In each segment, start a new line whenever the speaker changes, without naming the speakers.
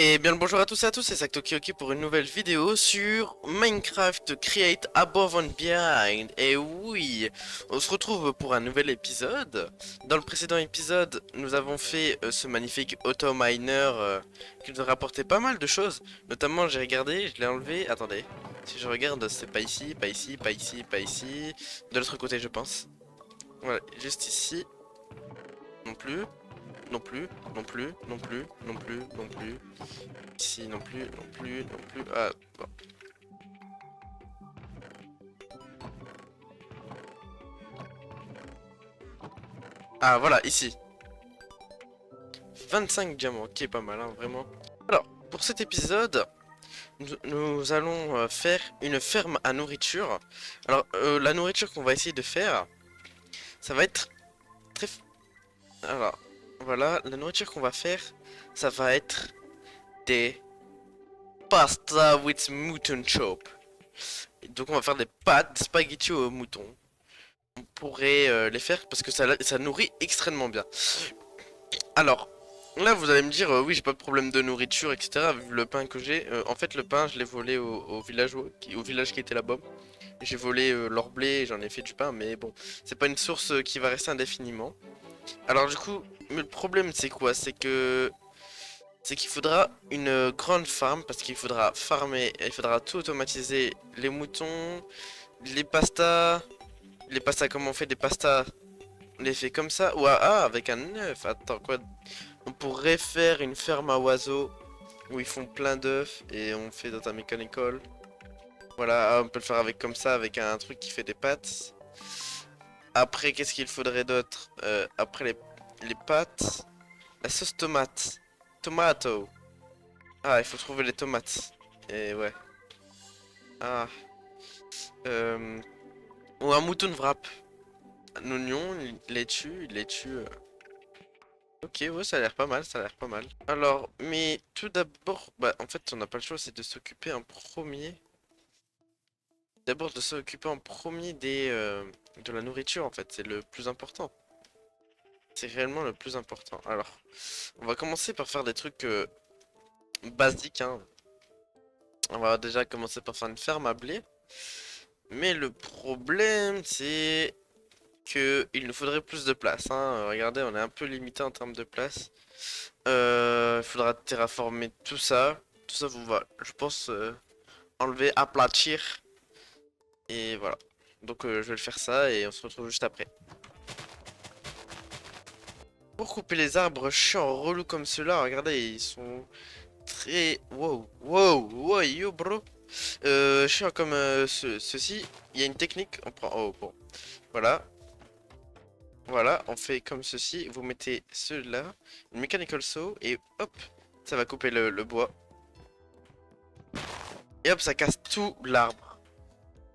Et bien le bonjour à tous et à tous, c'est Saktoki pour une nouvelle vidéo sur Minecraft Create Above and Behind. Et oui, on se retrouve pour un nouvel épisode. Dans le précédent épisode, nous avons fait ce magnifique auto miner qui nous a rapporté pas mal de choses. Notamment, j'ai regardé, je l'ai enlevé. Attendez, si je regarde, c'est pas ici, pas ici, pas ici, pas ici. De l'autre côté, je pense. Voilà, juste ici. Non plus. Non plus, non plus, non plus, non plus, non plus. Ici non plus, non plus, non plus. Ah, bon. Ah, voilà, ici. 25 diamants, qui est pas mal, hein, vraiment. Alors, pour cet épisode, nous allons faire une ferme à nourriture. Alors, la nourriture qu'on va essayer de faire, ça va être très... Alors, voilà, la nourriture qu'on va faire, ça va être des pasta with mutton chop. Et donc, on va faire des pâtes spaghetti au mouton. On pourrait les faire parce que ça nourrit extrêmement bien. Alors, là vous allez me dire, oui j'ai pas de problème de nourriture, etc. Vu le pain que j'ai. En fait le pain je l'ai volé au villageois, au village qui était là-bas. J'ai volé leur blé et j'en ai fait du pain, mais bon, c'est pas une source qui va rester indéfiniment. Alors du coup, mais le problème c'est quoi? C'est qu'il faudra une grande farm parce qu'il faudra farmer, il faudra tout automatiser, les moutons, les pastas, comment on fait des pastas? On les fait comme ça ou avec un œuf. Attends quoi? On pourrait faire une ferme à oiseaux où ils font plein d'œufs et on fait dans un mechanical. Voilà, on peut le faire avec comme ça, avec un truc qui fait des pâtes. Après, qu'est-ce qu'il faudrait d'autre? Après les pâtes, la sauce tomate. Tomato. Ah, il faut trouver les tomates. Et ouais. Ah. Euh, ou un mouton wrap. Un oignon, il les tue. Ok, ouais, ça a l'air pas mal, ça a l'air pas mal. Alors, mais tout d'abord, bah en fait, on n'a pas le choix, c'est de s'occuper en premier. D'abord, de s'occuper en premier de la nourriture, en fait, c'est le plus important. C'est réellement le plus important. Alors, on va commencer par faire des trucs basiques, hein. On va déjà commencer par faire une ferme à blé. Mais le problème, c'est que il nous faudrait plus de place, hein. Regardez, on est un peu limité en termes de place. Il faudra terraformer tout ça. Tout ça, vous va, je pense, enlever, aplatir. Et voilà. Donc, je vais le faire ça et on se retrouve juste après. Pour couper les arbres chiants, relous comme ceux-là, regardez, ils sont très... Wow, wow, wow, yo, bro. Chiants comme ceci, il y a une technique, on prend... Oh, bon. Voilà, voilà, on fait comme ceci. Vous mettez ceux-là, une mechanical saw, et hop, ça va couper le bois. Et hop, ça casse tout l'arbre.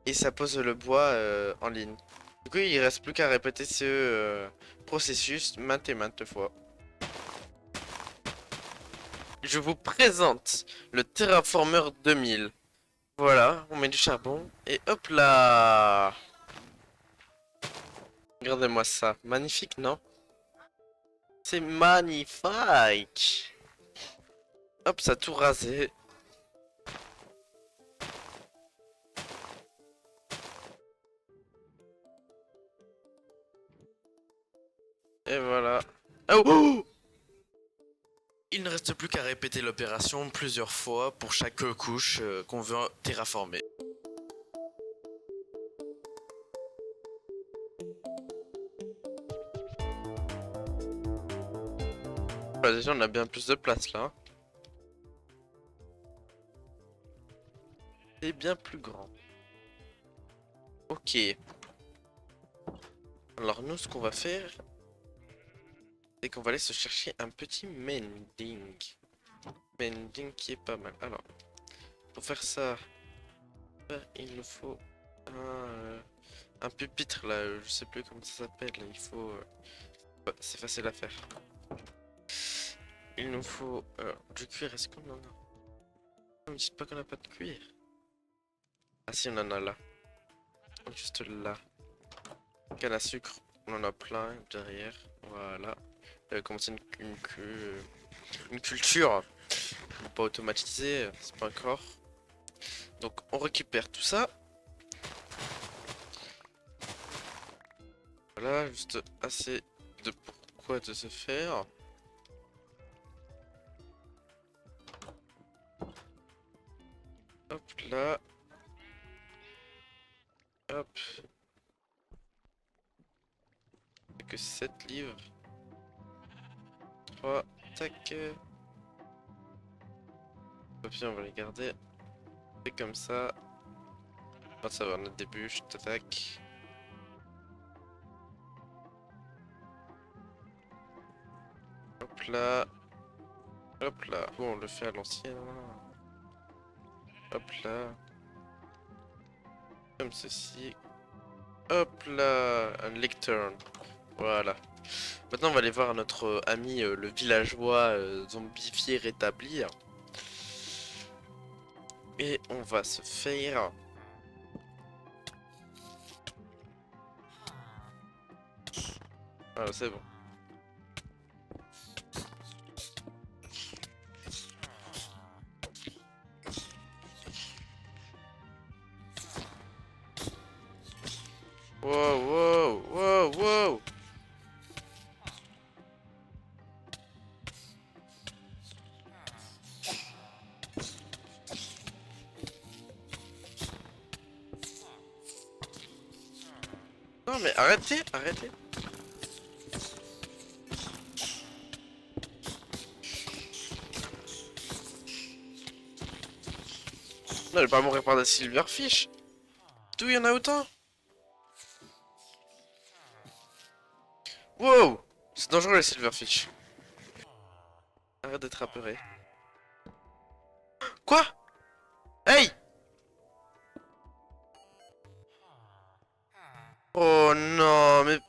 Et ça pose le bois en ligne. Du coup, il reste plus qu'à répéter ce processus maintes et maintes fois. Je vous présente le Terraformer 2000. Voilà, on met du charbon et hop là. Regardez-moi ça, magnifique, non? C'est magnifique. Hop, ça a tout rasé. Et voilà. Oh, oh, il ne reste plus qu'à répéter l'opération plusieurs fois pour chaque couche qu'on veut terraformer. Bah, déjà, on a bien plus de place là. C'est bien plus grand. Ok. Alors nous, ce qu'on va faire, c'est qu'on va aller se chercher un petit mending. Mending qui est pas mal. Alors, pour faire ça, il nous faut un pupitre là, je sais plus comment ça s'appelle. Il faut... ouais, c'est facile à faire. Il nous faut du cuir, est-ce qu'on en a? Non, me dites pas qu'on a pas de cuir. Ah si, on en a là. Juste là. Canne à sucre, on en a plein derrière. Voilà. Commencer une culture. pas automatisé, c'est pas encore. Donc on récupère tout ça. Voilà, juste assez de pourquoi de se faire. Hop là. Hop. Que 7 livres. 3. Tac. Hop, on va les garder. Et comme ça. Oh, ça va, notre début, je t'attaque. Hop là. Hop là. Bon, on le fait à l'ancienne. Hop là. Comme ceci. Hop là. Un lectern. Voilà. Maintenant, on va aller voir notre ami le villageois zombifié rétabli. Et on va se faire... Ah, c'est bon. Wow, wow, wow, wow. Non mais arrêtez, arrêtez. Non, je vais pas mourir par des silverfish. D'où il y en a autant? Wow. C'est dangereux les silverfish. Arrête d'être apeuré. Quoi? Hey! Oh non, mais...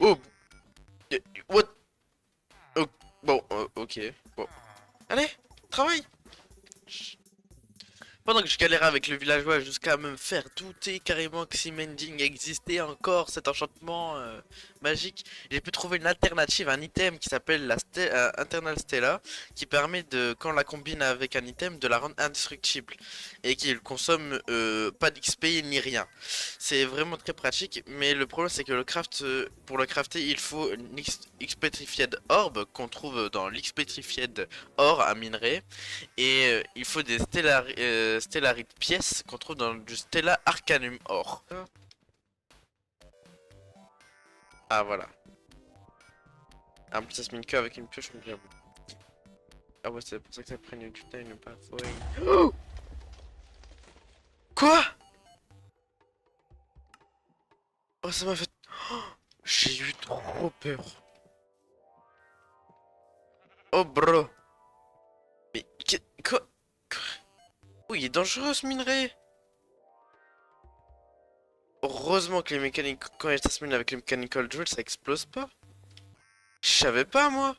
Oh! What? Oh, bon, ok. Bon. Allez, travaille! Pendant que je galérais avec le villageois jusqu'à me faire douter carrément que si Mending existait encore, cet enchantement magique, j'ai pu trouver une alternative, un item qui s'appelle la Internal Stella, qui permet de, quand on la combine avec un item, de la rendre indestructible et qui ne consomme pas d'XP ni rien. C'est vraiment très pratique, mais le problème c'est que le craft, pour le crafter, il faut une Expetrified Orb qu'on trouve dans l'Expetrified Ore à minerai. Et il faut des stellarites pièces qu'on trouve dans du Stella Arcanum Or. Ah voilà. En plus ça se mine que avec une pioche, mais bien. Ah ouais, c'est pour ça que ça prenne du temps et pas oh. Quoi? Oh ça m'a fait... Oh, j'ai eu trop peur. Oh bro. Mais quoi? Oh il est dangereux ce minerai. Heureusement que les mécaniques, quand ça se mine avec les mechanical drill, ça explose pas. Je savais pas moi.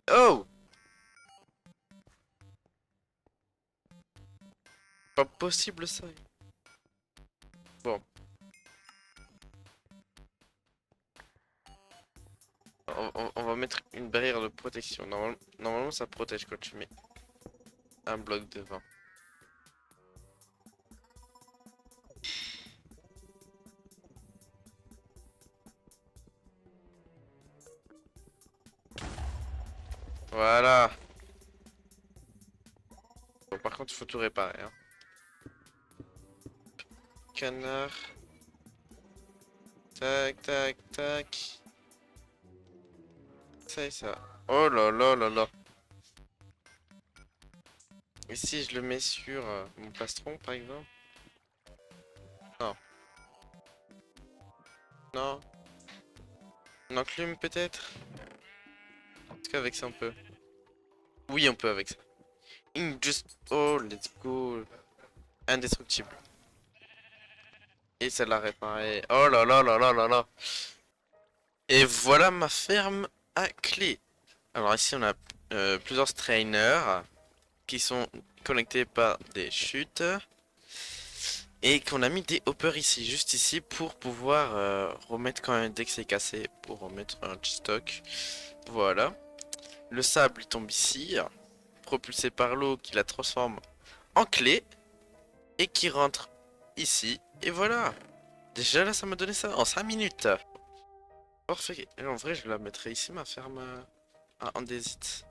Oh! Pas possible ça. Bon. On va mettre une barrière de protection. Normalement ça protège quand tu mets un bloc devant. Voilà. Bon, par contre il faut tout réparer. Hein. Canard. Tac, tac, tac. Ça et ça. Oh là là là là. Et si je le mets sur mon plastron par exemple? Non. Non. Une enclume peut-être? Est-ce qu'avec ça on peut? Oui on peut avec ça. Just... Oh let's go. Indestructible. Et ça l'a réparé. Oh là là là là là là. Et voilà ma ferme à clé. Alors ici on a plusieurs strainers qui sont connectés par des chutes. Et qu'on a mis des hoppers ici, juste ici, pour pouvoir remettre quand même, dès que c'est cassé, pour remettre un petit stock. Voilà. Le sable il tombe ici, propulsé par l'eau qui la transforme en clé. Et qui rentre ici. Et voilà. Déjà là ça m'a donné ça en 5 minutes. Parfait. Et en vrai je la mettrai ici ma ferme à andésite.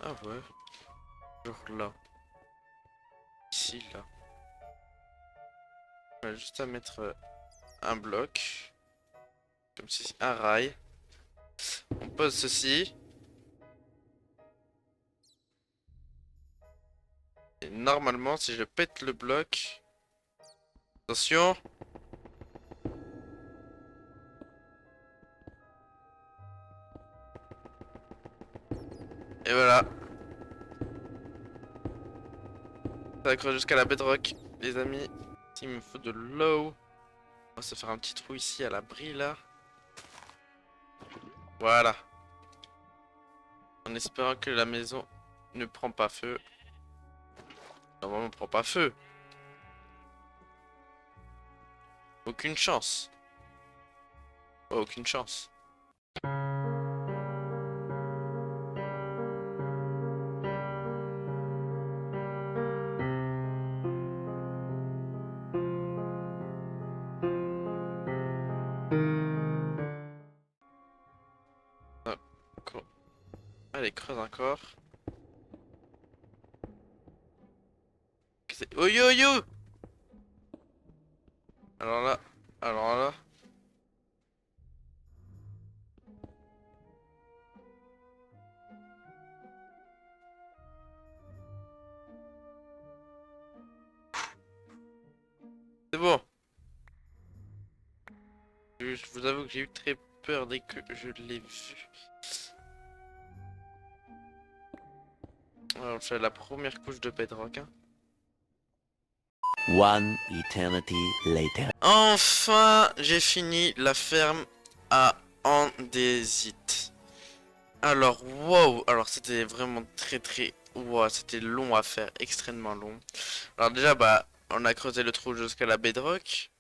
Ah ouais. Genre là. Ici là. On a juste à mettre un bloc. Comme ceci. Un rail. On pose ceci. Et normalement si je pète le bloc. Attention. Et voilà. Ça accroche jusqu'à la bedrock. Les amis. Il me faut de l'eau. On va se faire un petit trou ici à l'abri là. Voilà. En espérant que la maison ne prend pas feu. Normalement, on prend pas feu. Aucune chance. Oh, aucune chance. Ah, allez, creuse encore. Oh yo yo! Alors là, alors là. C'est bon. Je vous avoue que j'ai eu très peur dès que je l'ai vu. Alors, on fait la première couche de bedrock. Hein.
One eternity later.
Enfin, j'ai fini la ferme à andésite. Alors, wow! Alors, c'était vraiment très... Wow, c'était long à faire, extrêmement long. Alors déjà, bah, on a creusé le trou jusqu'à la bedrock.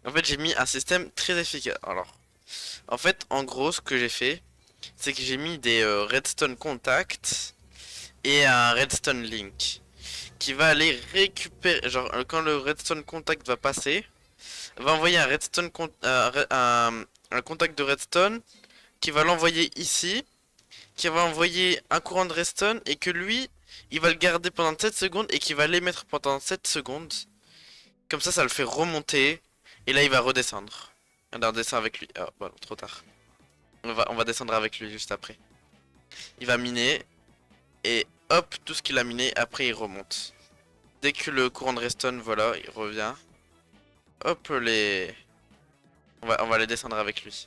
En fait, j'ai mis un système très efficace. Alors, en fait, en gros, ce que j'ai fait, c'est que j'ai mis des redstone contact et un redstone link qui va aller récupérer. Genre, quand le redstone contact va passer, va envoyer un redstone un contact de redstone qui va l'envoyer ici, qui va envoyer un courant de redstone et que lui, il va le garder pendant 7 secondes et qui va l'émettre pendant 7 secondes. Comme ça le fait remonter. Et là, il va redescendre. Alors, on descend avec lui. Oh, bon, trop tard. On va descendre avec lui juste après. Il va miner. Et hop, tout ce qu'il a miné, après il remonte. Dès que le courant de redstone, voilà, il revient. Hop, les... on va les descendre avec lui.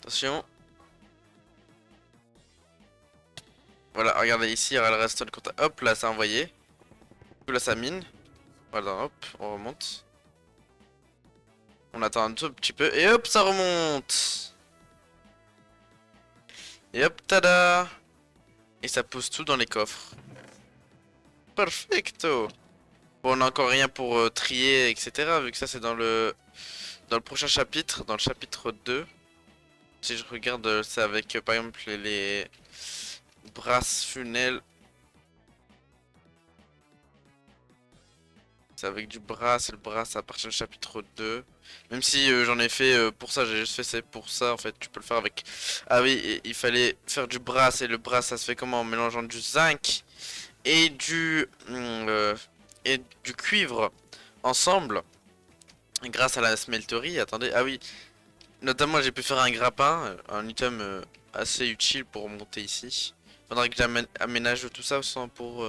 Attention. Voilà, regardez ici, il y aura le redstone. Hop, là, ça a envoyé. Là, ça mine. Voilà, hop, on remonte. On attend un tout petit peu. Et hop, ça remonte. Et hop, tada. Et ça pose tout dans les coffres. Perfecto. Bon, on a encore rien pour trier, etc. Vu que ça, c'est dans le prochain chapitre, dans le chapitre 2. Si je regarde, c'est avec, par exemple, les brasses funnels. C'est avec du brass, et le brass, ça appartient au chapitre 2. Même si j'en ai fait pour ça, j'ai juste fait c'est pour ça, en fait, tu peux le faire avec... Ah oui, il fallait faire du brass, et le brass, ça se fait comment? En mélangeant du zinc et du cuivre ensemble. Grâce à la smelterie, attendez, ah oui, notamment j'ai pu faire un grappin, un item assez utile pour monter ici. Faudrait que j'aménage tout ça sans pour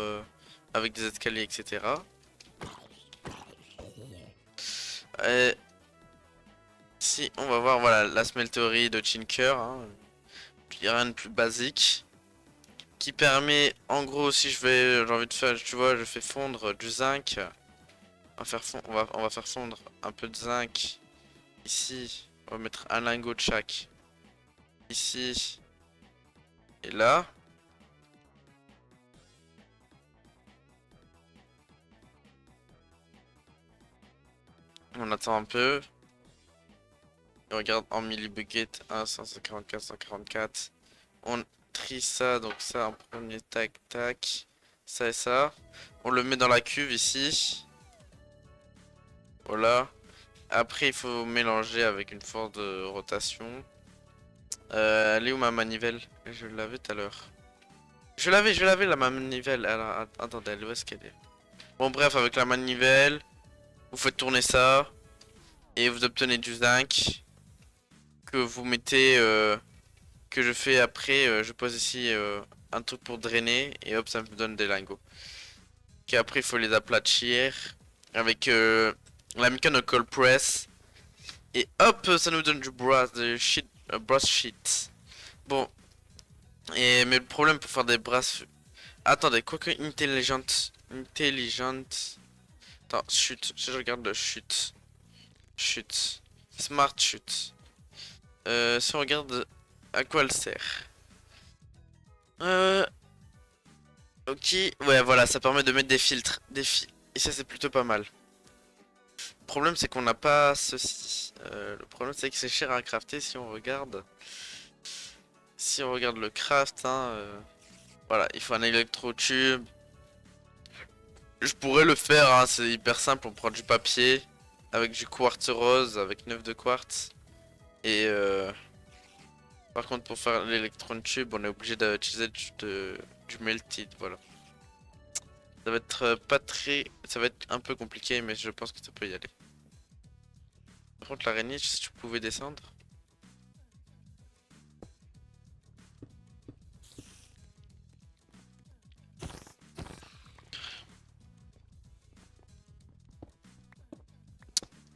avec des escaliers, etc. Si on va voir, voilà, la smelterie de Tinker, hein, rien de plus basique, qui permet, en gros, si je vais, j'ai envie de faire, tu vois, je fais fondre du zinc. On va faire fondre un peu de zinc ici. On va mettre un lingot de chaque ici et là. On attend un peu. Et regarde en millibucket 1, 144, 144. On trie ça, donc ça en premier, tac, tac. Ça et ça. On le met dans la cuve ici. Voilà. Après, il faut mélanger avec une forte rotation. Elle est où ma manivelle? Je l'avais tout à l'heure. Je l'avais la manivelle. Alors, attendez, où est-ce qu'elle est? Bon, bref, avec la manivelle, vous faites tourner ça. Et vous obtenez du zinc. Que vous mettez. Que je fais après. Je pose ici un truc pour drainer. Et hop, ça me donne des lingots. Et après, il faut les aplatir. Avec la mechanical press. Et hop, ça nous donne du brass, brass sheet. Bon. Mais le problème pour faire des brass. Attendez, quoique intelligent. Attends, chute. Si je regarde le chute. Chute. Smart chute. Si on regarde à quoi elle sert. Ok. Ouais, voilà, ça permet de mettre des filtres. Et ça, c'est plutôt pas mal. Le problème, c'est qu'on n'a pas ceci. Le problème, c'est que c'est cher à crafter si on regarde. Si on regarde le craft, hein, voilà, il faut un électrotube. Je pourrais le faire, hein, c'est hyper simple. On prend du papier avec du quartz rose, avec 9 de quartz. Et par contre, pour faire l'électron tube, on est obligé d'utiliser du melted, voilà. Ça va être pas très. Ça va être un peu compliqué, mais je pense que ça peut y aller. Par contre, l'araignée, si tu pouvais descendre.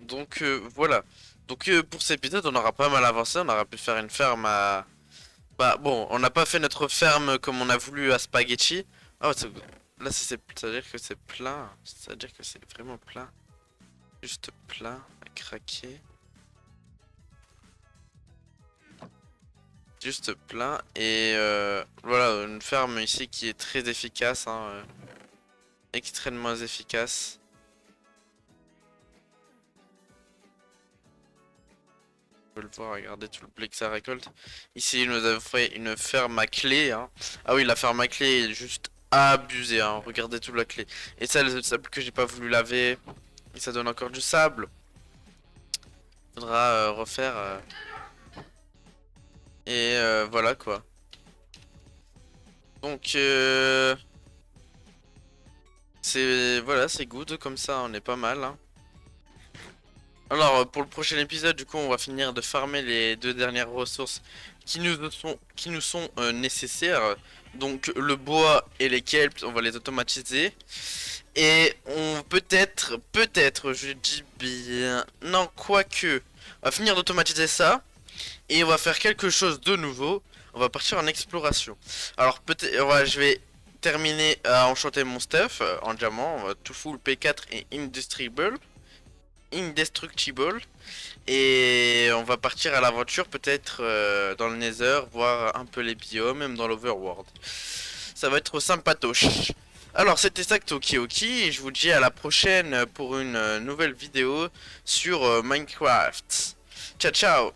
Donc voilà. Donc pour cet épisode, on aura pas mal avancé. On aura pu faire une ferme à. Bah bon, on n'a pas fait notre ferme comme on a voulu à Spaghetti. Oh, là, ça veut dire que c'est plein. Ça veut dire que c'est vraiment plein. Juste plein à craquer. Juste plein. Et voilà, une ferme ici qui est très efficace. Hein, extrêmement efficace. Vous pouvez le voir, regardez tout le blé que ça récolte. Ici, il nous a fait une ferme à clé. Hein. Ah oui, la ferme à clé est juste abusée. Hein. Regardez toute la clé. Et ça, le sable que j'ai pas voulu laver. Et ça donne encore du sable. Faudra refaire. Et voilà quoi. Donc c'est voilà, c'est good comme ça, on est pas mal. Hein. Alors pour le prochain épisode, du coup, on va finir de farmer les deux dernières ressources qui nous sont nécessaires. Donc le bois et les kelps, on va les automatiser. Et on peut-être, je dis bien, non, quoique, on va finir d'automatiser ça. Et on va faire quelque chose de nouveau. On va partir en exploration. Alors peut-être, je vais terminer à enchanter mon stuff en diamant. On va tout full P4 et indestructible. Et on va partir à l'aventure peut-être dans le Nether, voir un peu les biomes, même dans l'Overworld. Ça va être sympatoche. Alors c'était ça Tokioki et je vous dis à la prochaine pour une nouvelle vidéo sur Minecraft. Ciao ciao.